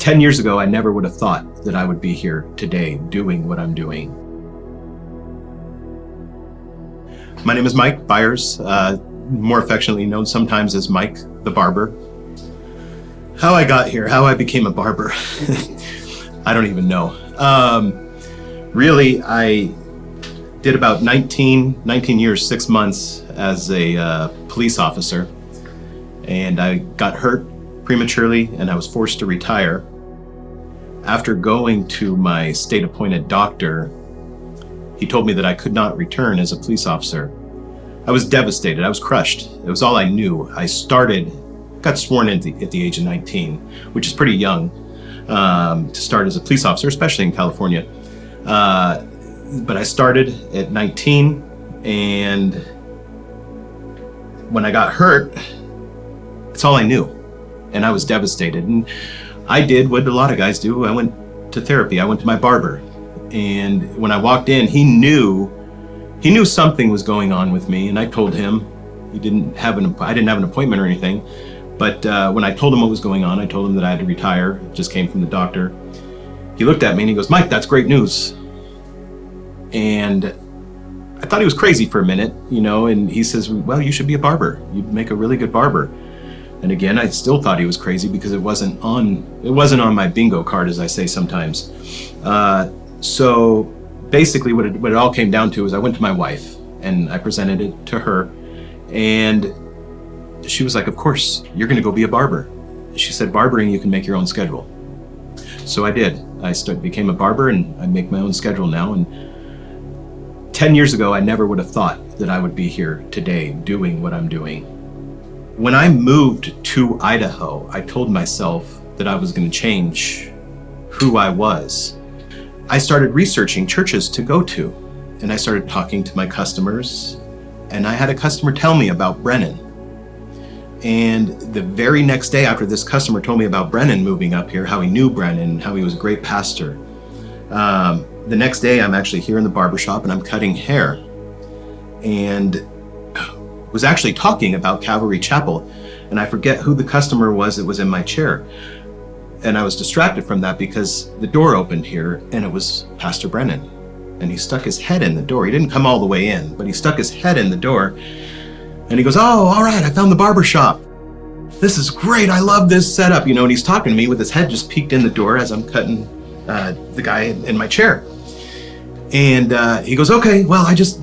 10 years ago, I never would have thought that I would be here today doing what I'm doing. My name is Mike Byers, more affectionately known sometimes as Mike the Barber. How I got here, how I became a barber, I don't even know. Really, I did about 19 years, 6 months as a police officer, and I got hurt prematurely and I was forced to retire. After going to my state-appointed doctor, he told me that I could not return as a police officer. I was devastated. I was crushed. It was all I knew. I got sworn in at the age of 19, which is pretty young to start as a police officer, especially in California. But I started at 19, and when I got hurt, it's all I knew. And I was devastated. And I did what a lot of guys do. I went to therapy. I went to my barber. And when I walked in, he knew something was going on with me. And I told him, I didn't have an appointment or anything. But when I told him what was going on, I told him that I had to retire. It just came from the doctor. He looked at me and he goes, "Mike, that's great news." And I thought he was crazy for a minute, and he says, "Well, you should be a barber. You'd make a really good barber." And again, I still thought he was crazy because it wasn't on my bingo card, as I say sometimes. So basically what it all came down to is I went to my wife and I presented it to her, and she was like, "Of course, you're going to go be a barber." She said, "Barbering, you can make your own schedule." So I did. I became a barber, and I make my own schedule now. And 10 years ago, I never would have thought that I would be here today doing what I'm doing. When I moved to Idaho, I told myself that I was going to change who I was. I started researching churches to go to, and I started talking to my customers, and I had a customer tell me about Brennan. And the very next day after this customer told me about Brennan moving up here, how he knew Brennan, how he was a great pastor, the next day I'm actually here in the barbershop and I'm cutting hair, and was actually talking about Calvary Chapel, and I forget who the customer was that was in my chair. And I was distracted from that because the door opened here and it was Pastor Brennan. And he stuck his head in the door. He didn't come all the way in, but he stuck his head in the door. And he goes, "Oh, all right, I found the barber shop. This is great. I love this setup." And he's talking to me with his head just peeked in the door as I'm cutting the guy in my chair. And he goes, "Okay, well, I just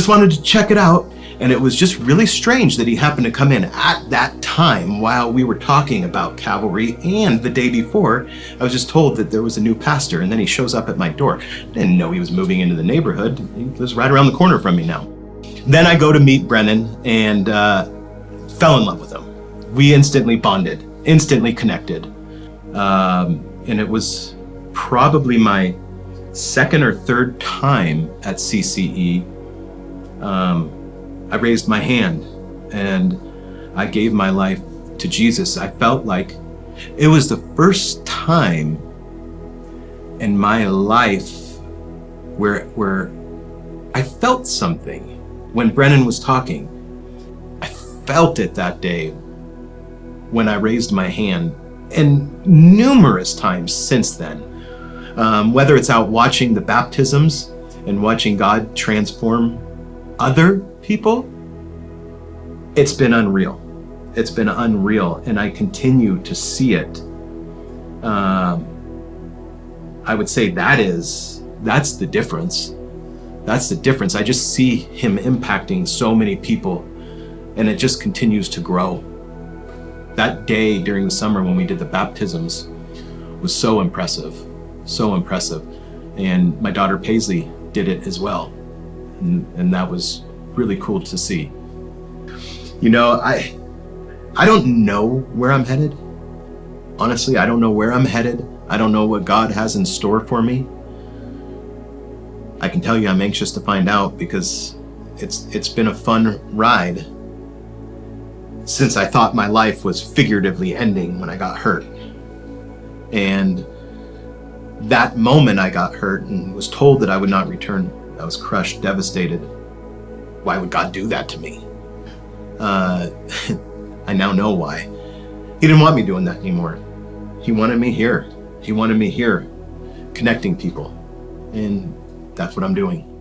wanted to check it out." And it was just really strange that he happened to come in at that time while we were talking about Calvary. And the day before, I was just told that there was a new pastor, and then he shows up at my door. Didn't know he was moving into the neighborhood. He lives right around the corner from me now. Then I go to meet Brennan and fell in love with him. We instantly bonded, instantly connected. And it was probably my second or third time at CCE. I raised my hand and I gave my life to Jesus. I felt like it was the first time in my life where I felt something when Brennan was talking. I felt it that day when I raised my hand, and numerous times since then. Whether it's out watching the baptisms and watching God transform other people, it's been unreal. It's been unreal, and I continue to see it. I would say that's the difference. That's the difference. I just see him impacting so many people, and it just continues to grow. That day during the summer when we did the baptisms was so impressive, so impressive. And my daughter Paisley did it as well. And that was really cool to see. I don't know where I'm headed. Honestly, I don't know where I'm headed. I don't know what God has in store for me. I can tell you I'm anxious to find out, because it's been a fun ride since I thought my life was figuratively ending when I got hurt. And that moment I got hurt and was told that I would not return, I was crushed, devastated. Why would God do that to me? I now know why. He didn't want me doing that anymore. He wanted me here. He wanted me here, connecting people. And that's what I'm doing.